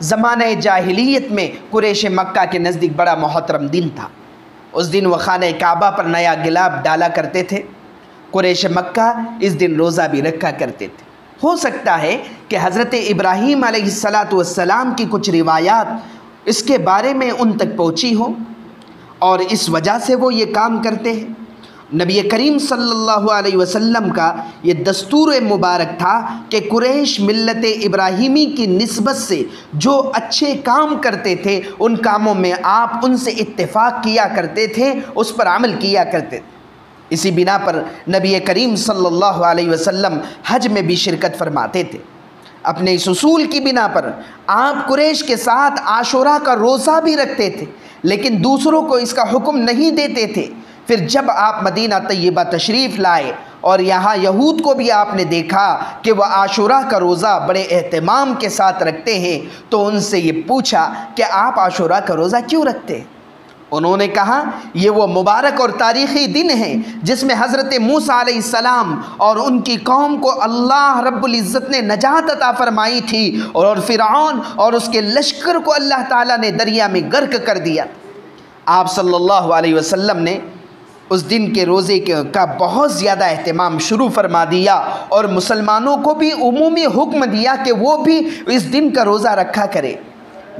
زمانہ جاہلیت میں قریش مکہ کے نزدیک بڑا محترم دن تھا۔ اس دن وہ خانہ کعبہ پر نیا گلاب ڈالا کرتے تھے۔ قریش مکہ اس دن روزہ بھی رکھا کرتے تھے۔ ہو سکتا ہے کہ حضرت ابراہیم علیہ السلام کی کچھ روایات اس کے بارے میں ان تک پہنچی ہوں اور اس وجہ سے وہ یہ کام کرتے ہیں۔ نبی کریم صلی اللہ علیہ وسلم کا یہ دستور مبارک تھا کہ قریش ملت ابراہیمی کی نسبت سے جو اچھے کام کرتے تھے ان کاموں میں آپ ان سے اتفاق کیا کرتے تھے، اس پر عمل کیا کرتے تھے۔ اسی بنا پر نبی کریم صلی اللہ علیہ وسلم حج میں بھی شرکت فرماتے تھے۔ اپنے اس اصول کی بنا پر آپ قریش کے ساتھ عاشوراء کا روزہ بھی رکھتے تھے، لیکن دوسروں کو اس کا حکم نہیں دیتے تھے۔ پھر جب آپ مدینہ طیبہ تشریف لائے اور یہاں یہود کو بھی آپ نے دیکھا کہ وہ عاشوراء کا روزہ بڑے اہتمام کے ساتھ رکھتے ہیں، تو ان سے یہ پوچھا کہ آپ عاشوراء کا روزہ کیوں رکھتے ہیں؟ انہوں نے کہا یہ وہ مبارک اور تاریخی دن ہے جس میں حضرت موسیٰ علیہ السلام اور ان کی قوم کو اللہ رب العزت نے نجات عطا فرمائی تھی، اور فرعون اور اس کے لشکر کو اللہ تعالیٰ نے دریا میں غرق کر دیا۔ آپ صلی اللہ علیہ وسلم نے اس دن کے روزے کا بہت زیادہ اہتمام شروع فرما دیا اور مسلمانوں کو بھی عمومی حکم دیا کہ وہ بھی اس دن کا روزہ رکھا کرے۔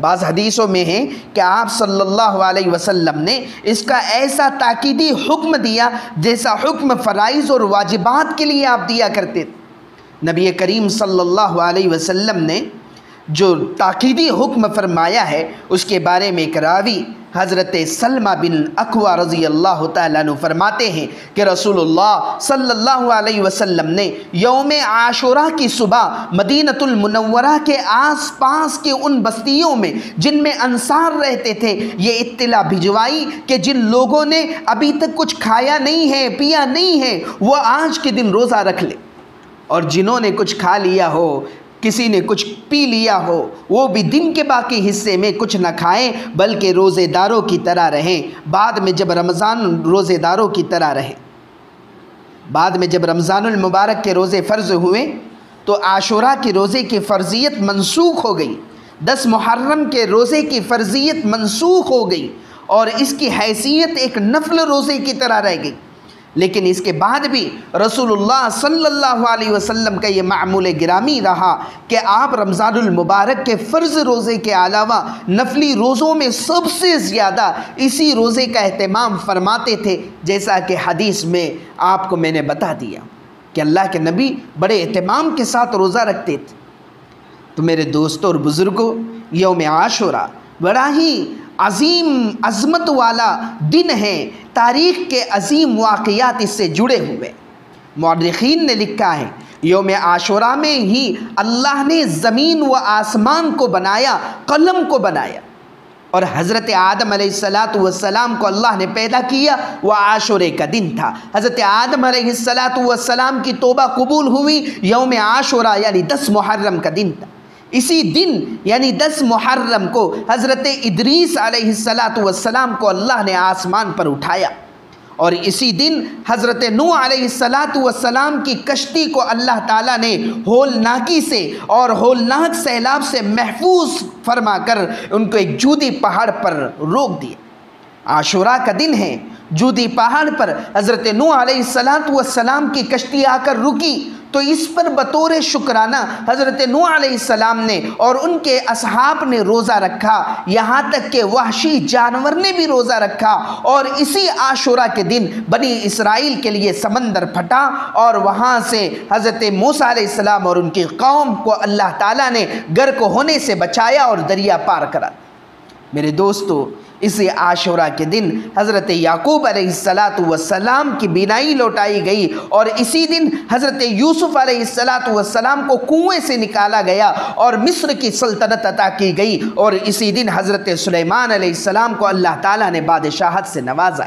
بعض حدیثوں میں ہے کہ آپ صلی اللہ علیہ وسلم نے اس کا ایسا تاکیدی حکم دیا جیسا حکم فرائض اور واجبات کے لیے آپ دیا کرتے تھے۔ نبی کریم صلی اللہ علیہ وسلم نے جو تاکیدی حکم فرمایا ہے اس کے بارے میں ایک راوی حضرت سلمہ بن اکوع رضی اللہ تعالیٰ عنہ فرماتے ہیں کہ رسول اللہ صلی اللہ علیہ وسلم نے یوم عاشوراء کی صبح مدینہ المنورہ کے آس پاس کے ان بستیوں میں جن میں انصار رہتے تھے یہ اطلاع بھجوائی کہ جن لوگوں نے ابھی تک کچھ کھایا نہیں ہے پیا نہیں ہے وہ آج کے دن روزہ رکھ لے، اور جنہوں نے کچھ کھا لیا ہو کسی نے کچھ پی لیا ہو وہ بھی دن کے باقی حصے میں کچھ نہ کھائیں بلکہ روزے داروں کی طرح رہیں۔ بعد میں جب رمضان روزے داروں کی طرح رہے، بعد میں جب رمضان المبارک کے روزے فرض ہوئے تو عاشوراء کے روزے کی فرضیت منسوخ ہو گئی، 10 محرم کے روزے کی فرضیت منسوخ ہو گئی اور اس کی حیثیت ایک نفل روزے کی طرح رہ گئی۔ لیکن اس کے بعد بھی رسول اللہ صلی اللہ علیہ وسلم کا یہ معمول گرامی رہا کہ آپ رمضان المبارک کے فرض روزے کے علاوہ نفلی روزوں میں سب سے زیادہ اسی روزے کا اہتمام فرماتے تھے، جیسا کہ حدیث میں آپ کو میں نے بتا دیا کہ اللہ کے نبی بڑے اہتمام کے ساتھ روزہ رکھتے تھے۔ تو میرے دوستوں اور بزرگوں، یوم عاشوراء بڑا ہی عظیم عظمت والا دن ہے، تاریخ کے عظیم واقعات اس سے جڑے ہوئے۔ مورخین نے لکھا ہے یوم عاشوراء میں ہی اللہ نے زمین و آسمان کو بنایا، قلم کو بنایا، اور حضرت آدم علیہ السلام کو اللہ نے پیدا کیا، وہ عاشورے کا دن تھا۔ حضرت آدم علیہ السلام کی توبہ قبول ہوئی یوم عاشوراء یعنی 10 محرم کا دن تھا۔ اسی دن یعنی 10 محرم کو حضرت ادریس علیہ السلام کو اللہ نے آسمان پر اٹھایا، اور اسی دن حضرت نوح علیہ السلام کی کشتی کو اللہ تعالیٰ نے ہولناکی سے اور ہولناک سیلاب سے محفوظ فرما کر ان کو ایک جودی پہاڑ پر روک دیا۔ عاشوراء کا دن ہے، جودی پہاڑ پر حضرت نوح علیہ السلام کی کشتی آ کر رکی، تو اس پر بطور شکرانہ حضرت نوح علیہ السلام نے اور ان کے اصحاب نے روزہ رکھا، یہاں تک کہ وحشی جانور نے بھی روزہ رکھا، اور اسی عاشوراء کے دن بنی اسرائیل کے لیے سمندر پھٹا اور وہاں سے حضرت موسیٰ علیہ السلام اور ان کی قوم کو اللہ تعالیٰ نے غرق ہونے سے بچایا اور دریا پار کرا۔ میرے دوستو، اسی عاشوراء کے دن حضرت یعقوب علیہ السلام کی بینائی لوٹائی گئی، اور اسی دن حضرت یوسف علیہ السلام کو کنویں سے نکالا گیا اور مصر کی سلطنت عطا کی گئی، اور اسی دن حضرت سلیمان علیہ السلام کو اللہ تعالیٰ نے بادشاہت سے نوازا۔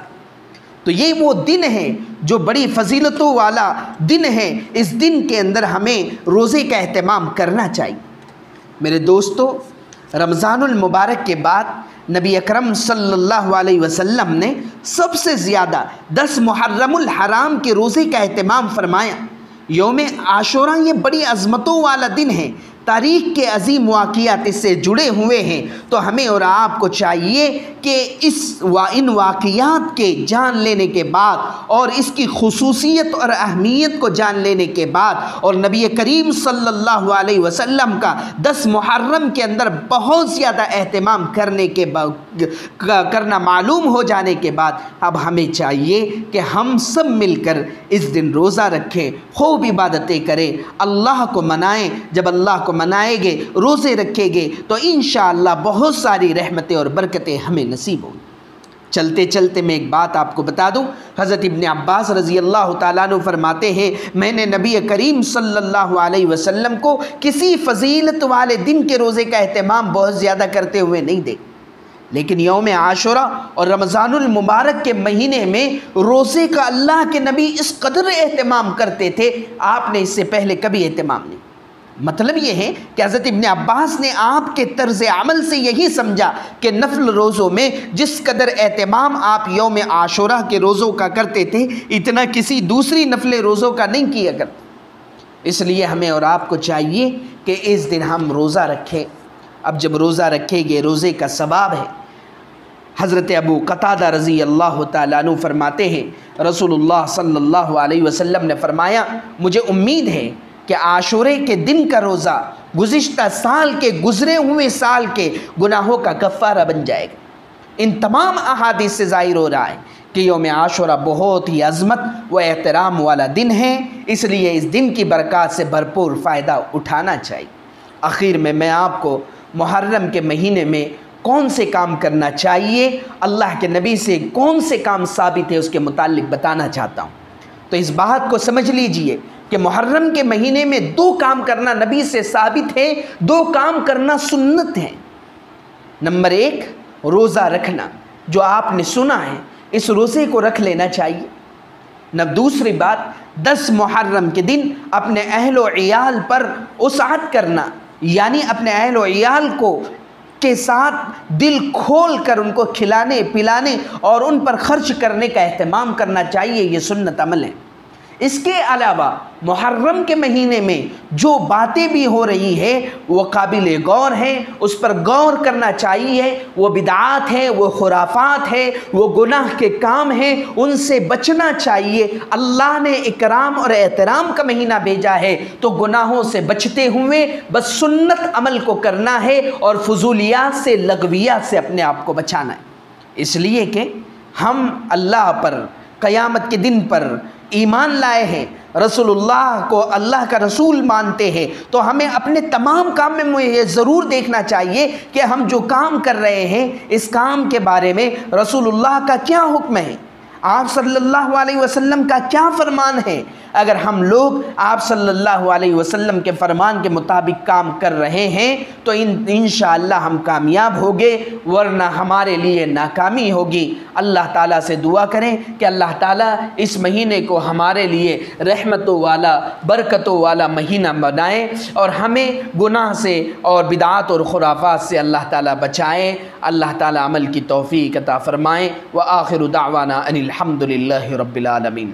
تو یہ وہ دن ہے جو بڑی فضیلتوں والا دن ہے، اس دن کے اندر ہمیں روزے کا اہتمام کرنا چاہیے۔ میرے دوستو، رمضان المبارک کے بعد نبی اکرم صلی اللہ علیہ وسلم نے سب سے زیادہ 10 محرم الحرام کے روزے کا اہتمام فرمایا۔ یوم عاشوراء یہ بڑی عظمتوں والا دن ہے، تاریخ کے عظیم واقعات اس سے جڑے ہوئے ہیں، تو ہمیں اور آپ کو چاہیے کہ ان واقعات کے جان لینے کے بعد اور اس کی خصوصیت اور اہمیت کو جان لینے کے بعد اور نبی کریم صلی اللہ علیہ وسلم کا 10 محرم کے اندر بہت زیادہ اہتمام کرنا معلوم ہو جانے کے بعد اب ہمیں چاہیے کہ ہم سب مل کر اس دن روزہ رکھیں، خوب عبادتیں کریں، اللہ کو منائیں۔ جب اللہ کو منائیں گے، روزے رکھیں گے تو انشاءاللہ بہت ساری رحمتیں اور برکتیں ہمیں نصیب ہوں۔ چلتے چلتے میں ایک بات آپ کو بتا دوں، حضرت ابن عباس رضی اللہ تعالیٰ عنہ فرماتے ہیں میں نے نبی کریم صلی اللہ علیہ وسلم کو کسی فضیلت والے دن کے روزے کا اہتمام بہت زیادہ کرتے ہوئے نہیں دیکھا، لیکن یوم عاشوراء اور رمضان المبارک کے مہینے میں روزے کا اللہ کے نبی اس قدر اہتمام کرتے تھے، آپ نے اس سے پہلے کبھی اہتمام نہیں۔ مطلب یہ ہے کہ حضرت ابن عباس نے آپ کے طرز عمل سے یہی سمجھا کہ نفل روزوں میں جس قدر اہتمام آپ یوم عاشوراء کے روزوں کا کرتے تھے، اتنا کسی دوسری نفل روزوں کا نہیں کیا کرتے۔ اس لیے ہمیں اور آپ کو چاہیے کہ اس دن ہم روزہ رکھیں۔ اب جب روزہ رکھیں گے، روزے کا ثواب ہے۔ حضرت ابو قتادہ رضی اللہ تعالیٰ عنہ فرماتے ہیں رسول اللہ صلی اللہ علیہ وسلم نے فرمایا مجھے امید ہے کہ عاشورے کے دن کا روزہ گزشتہ سال کے گزرے ہوئے سال کے گناہوں کا کفارہ بن جائے گا۔ ان تمام احادیث سے ظاہر ہو رہا ہے کہ یوم عاشوراء بہت ہی عظمت و احترام والا دن ہے، اس لیے اس دن کی برکات سے بھرپور فائدہ اٹھانا چاہیے۔ آخر میں آپ کو محرم کے مہینے میں کون سے کام کرنا چاہیے، اللہ کے نبی سے کون سے کام ثابت ہے، اس کے متعلق بتانا چاہتا ہوں۔ تو اس بات کو سمجھ لیجئے کہ محرم کے مہینے میں 2 کام کرنا نبی سے ثابت ہے، 2 کام کرنا سنت ہے۔ نمبر 1 روزہ رکھنا، جو آپ نے سنا ہے اس روزے کو رکھ لینا چاہیے۔ دوسری بات 10 محرم کے دن اپنے اہل و عیال پر وسعت کرنا، یعنی اپنے اہل و عیال کے ساتھ دل کھول کر ان کو کھلانے پلانے اور ان پر خرچ کرنے کا اہتمام کرنا چاہیے، یہ سنت عمل ہے۔ اس کے علاوہ محرم کے مہینے میں جو باتیں بھی ہو رہی ہے وہ قابل غور ہیں، اس پر غور کرنا چاہیے۔ وہ بدعات ہیں، وہ خرافات ہیں، وہ گناہ کے کام ہیں، ان سے بچنا چاہیے۔ اللہ نے اکرام اور احترام کا مہینہ بھیجا ہے تو گناہوں سے بچتے ہوئے بس سنت عمل کو کرنا ہے اور فضولیات سے لغویات سے اپنے آپ کو بچانا ہے۔ اس لیے کہ ہم اللہ پر قیامت کے دن پر ایمان لائے ہیں، رسول اللہ کو اللہ کا رسول مانتے ہیں، تو ہمیں اپنے تمام کام میں یہ ضرور دیکھنا چاہیے کہ ہم جو کام کر رہے ہیں اس کام کے بارے میں رسول اللہ کا کیا حکم ہے، آپ صلی اللہ علیہ وسلم کا کیا فرمان ہے۔ اگر ہم لوگ آپ صلی اللہ علیہ وسلم کے فرمان کے مطابق کام کر رہے ہیں تو انشاءاللہ ہم کامیاب ہوگے، ورنہ ہمارے لیے ناکامی ہوگی۔ اللہ تعالیٰ سے دعا کریں کہ اللہ تعالیٰ اس مہینے کو ہمارے لیے رحمتوں والا برکتوں والا مہینہ بنائے اور ہمیں گناہ سے اور بدعات اور خرافات سے اللہ تعالیٰ بچائیں۔ اللہ تعالیٰ عمل کی توفیق عطا فرمائیں۔ وآخر دعوانا ان الحمد للہ رب العالمین۔